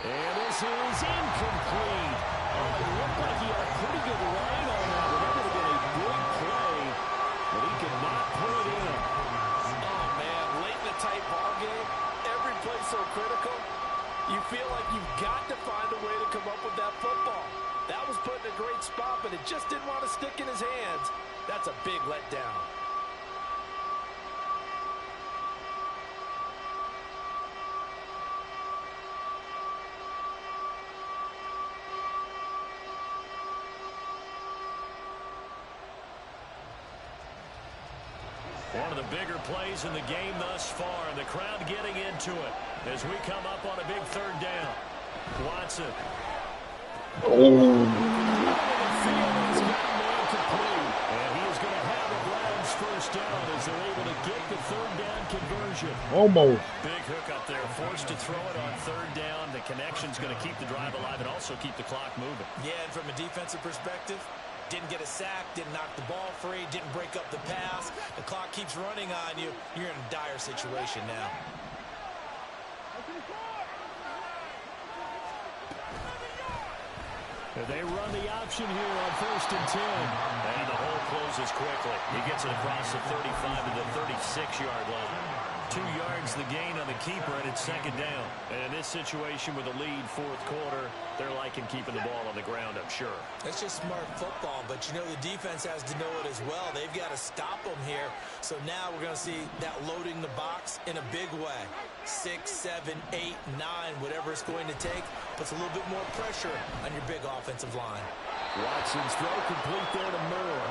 And this is incomplete. Oh, it looked like he had a pretty good line on that. That would have been a big play, but he could not pull it in. Oh, man, late in a tight ball game, every play so critical. You feel like you've got to find a way to come up with that football. That was put in a great spot, but it just didn't want to stick in his hands. That's a big letdown. One of the bigger plays in the game thus far, and the crowd getting into it as we come up on a big 3rd down. Watson. And he is going to have the Browns 1st down as they're able to get the 3rd down conversion. Almost. Big hook up there, forced to throw it on 3rd down. The connection's going to keep the drive alive and also keep the clock moving. Yeah, and from a defensive perspective, didn't get a sack, didn't knock the ball free, didn't break up the pass. The clock keeps running on you. You're in a dire situation now. They run the option here on 1st and 10. And the hole closes quickly. He gets it across the 35 to the 36-yard line. 2 yards the gain on the keeper, and it's 2nd down. And in this situation with a lead 4th quarter, they're liking keeping the ball on the ground, I'm sure. It's just smart football, but you know the defense has to know it as well. They've got to stop them here. So now we're going to see that loading the box in a big way. 6, 7, 8, 9, whatever it's going to take, puts a little bit more pressure on your big offensive line. Watson's throw complete there to Moore.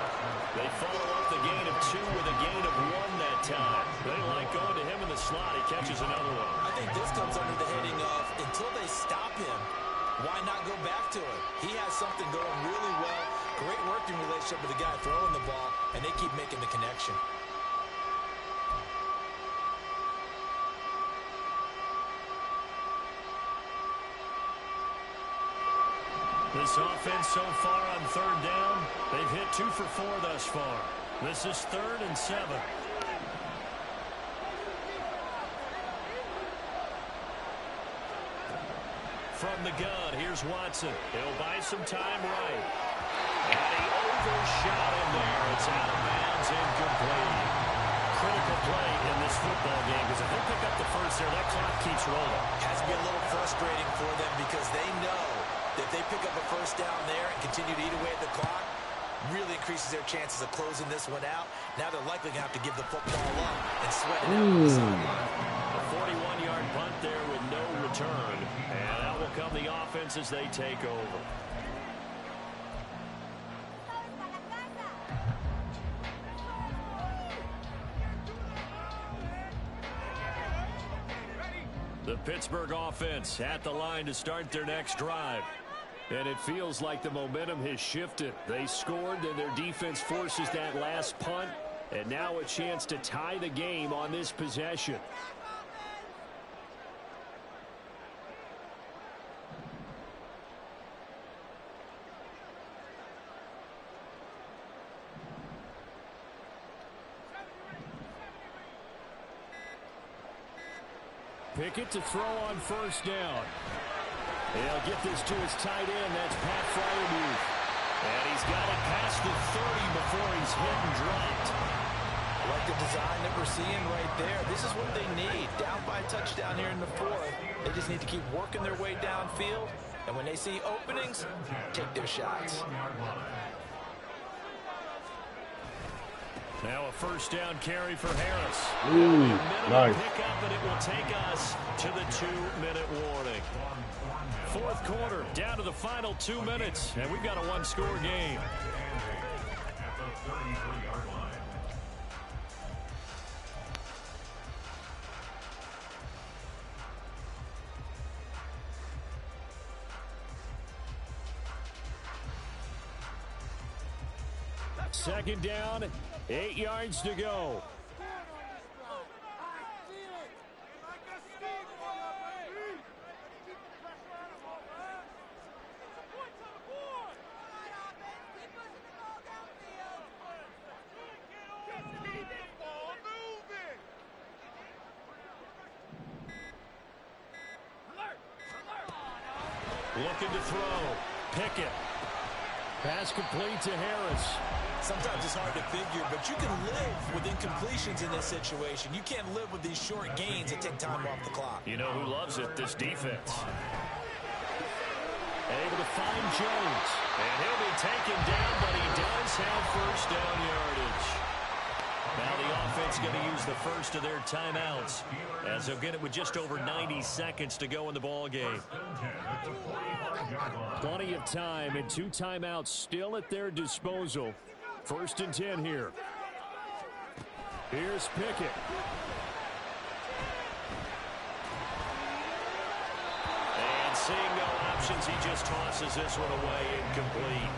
They follow up the gain of 2 with a gain of 1 that time. They like going to him in the slot. He catches another one. I think this comes under the heading of until they stop him, why not go back to it? He has something going really well. Great working relationship with the guy throwing the ball, and they keep making the connection. This offense so far on 3rd down, they've hit 2 for 4 thus far. This is 3rd and 7. From the gun, here's Watson. He'll buy some time right. And he overshot him there. It's out of bounds, incomplete. Critical play in this football game because if they pick up the first there, that clock keeps rolling. Has to be a little frustrating for them because they know that if they pick up a 1st down there and continue to eat away at the clock, really increases their chances of closing this one out. Now they're likely going to have to give the football up and sweat it out on the sideline. A 41-yard punt there with no return. And out will come the offense as they take over. The Pittsburgh offense at the line to start their next drive. And it feels like the momentum has shifted. They scored, then their defense forces that last punt. And now a chance to tie the game on this possession. Pickett to throw on first down. He'll get this to his tight end. That's Pat Fryermuth. And he's got it past the 30 before he's hit and dropped. I like the design that we're seeing right there. This is what they need. Down by a touchdown here in the fourth. They just need to keep working their way downfield. And when they see openings, take their shots. Now a first down carry for Harris. Ooh, nice. Pick up, and it will take us to the 2-minute warning. Fourth quarter, down to the final 2 minutes, and we've got a one-score game. At the 33-yard line. Second down, 8 yards to go. Looking to throw. Pickett. Pass complete to Harris. Sometimes it's hard to figure, but you can live with incompletions in this situation. You can't live with these short gains that take time off the clock. You know who loves it? This defense. Able to find Jones. And he'll be taken down, but he does have first down yardage. Now the offense going to use the first of their timeouts, as they'll get it with just over 90 seconds to go in the ball game. Plenty of time and 2 timeouts still at their disposal. First and 10 here. Here's Pickett. And seeing no options, he just tosses this one away, incomplete.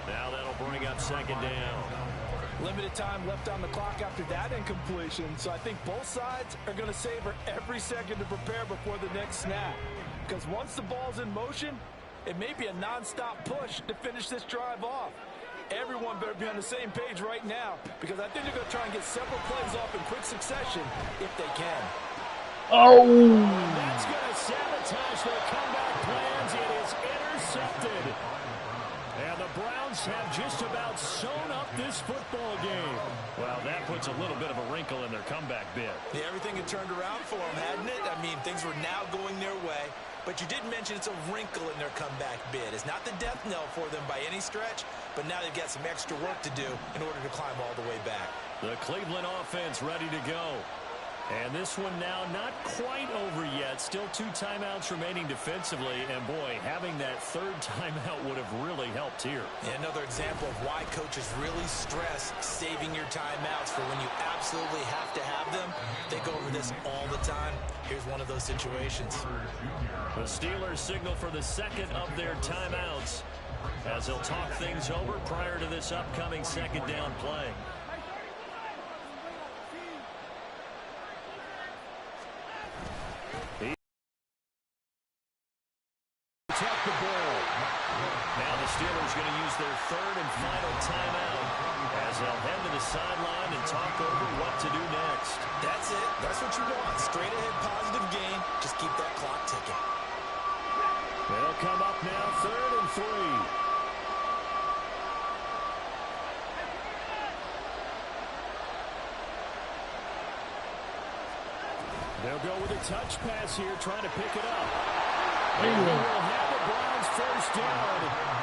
Now that'll bring up second down. Limited time left on the clock after that incompletion, so I think both sides are going to savor every second to prepare before the next snap. Because once the ball's in motion, it may be a non-stop push to finish this drive off. Everyone better be on the same page right now, because I think they're going to try and get several plays off in quick succession if they can. Oh! And that's going to sabotage their comeback plans. It is intercepted. And the Browns have just about sewn up this football game. Well, that puts a little bit of a wrinkle in their comeback bid. Yeah, everything had turned around for them, hadn't it? I mean, things were now going their way. But you did mention it's a wrinkle in their comeback bid. It's not the death knell for them by any stretch, but now they've got some extra work to do in order to climb all the way back. The Cleveland offense ready to go. And this one now not quite over yet. Still 2 timeouts remaining defensively. And, boy, having that third timeout would have really helped here. Yeah, another example of why coaches really stress saving your timeouts for when you absolutely have to have them. They go over this all the time. Here's one of those situations. The Steelers signal for the second of their timeouts as they'll talk things over prior to this upcoming second down play. Protect the ball. Now the Steelers going to use their third and final timeout as they'll head to the sideline and talk over what to do next. That's it. That's what you want. Straight ahead positive game. Just keep that clock ticking. They'll come up now, 3rd and 3. They'll go with a touch pass here, trying to pick it up. And they will have the Browns first down.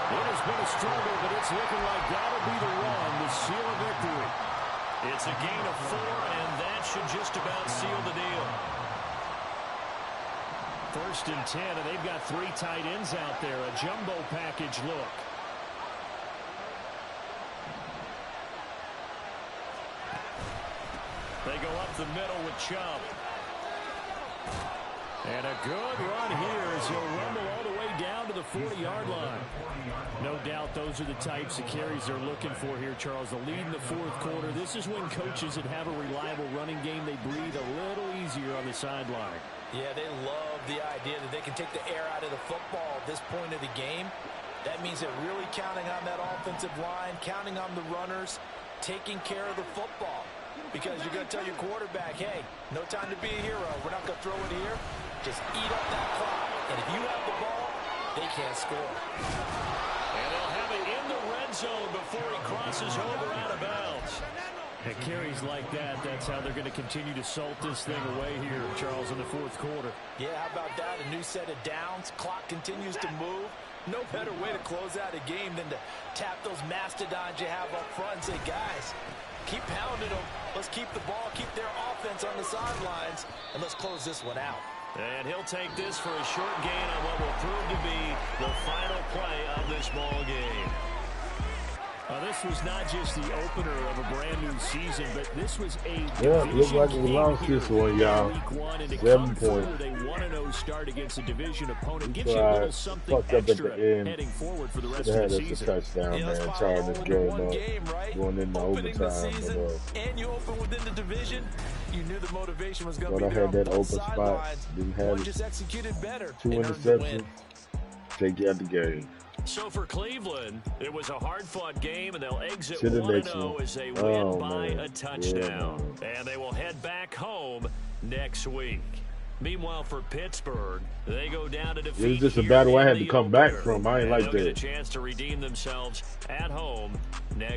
It has been a struggle, but it's looking like that'll be the run to seal a victory. It's a gain of 4, and that should just about seal the deal. First and 10, and they've got 3 tight ends out there. A jumbo package look. They go up the middle with Chubb. And a good run here as he'll rumble all the way down to the 40-yard line. No doubt those are the types of carries they're looking for here, Charles. The lead in the fourth quarter. This is when coaches that have a reliable running game, they breathe a little easier on the sideline. Yeah, they love the idea that they can take the air out of the football at this point of the game. That means they're really counting on that offensive line, counting on the runners, taking care of the football. because you're going to tell your quarterback, hey, no time to be a hero. We're not going to throw it here. Just eat up that clock. And if you have the ball, they can't score. And they'll have it in the red zone before he crosses over out of bounds. And carries like that, that's how they're going to continue to salt this thing away here, Charles, in the fourth quarter. Yeah, how about that? A new set of downs. Clock continues to move. No better way to close out a game than to tap those mastodons you have up front and say, guys, keep pounding them. Let's keep the ball, keep their offense on the sidelines, and let's close this one out. And he'll take this for a short gain on what will prove to be the final play of this ball game. This was not just the opener of a brand new season, but this was a looks like we lost this one, y'all. 7 points. They 1-0 start against a division opponent. Gives you a little something extra heading forward for the rest of the season. Touchdown, man. Tired this game up. Going into overtime. And you open within the division. You knew the motivation was going to be I there had on that both open spot. sidelines. Didn't have One it. just executed better. 2 interceptions. Take you out the game. So for Cleveland, it was a hard-fought game, and they'll exit To the next 1-0 one. as they win by man. a touchdown. Yeah. And they will head back home next week. Meanwhile, for Pittsburgh, they go down to defeat. It was just a here battle I in had to the come back opener. from. I ain't And like they'll get a that. chance to redeem themselves at home next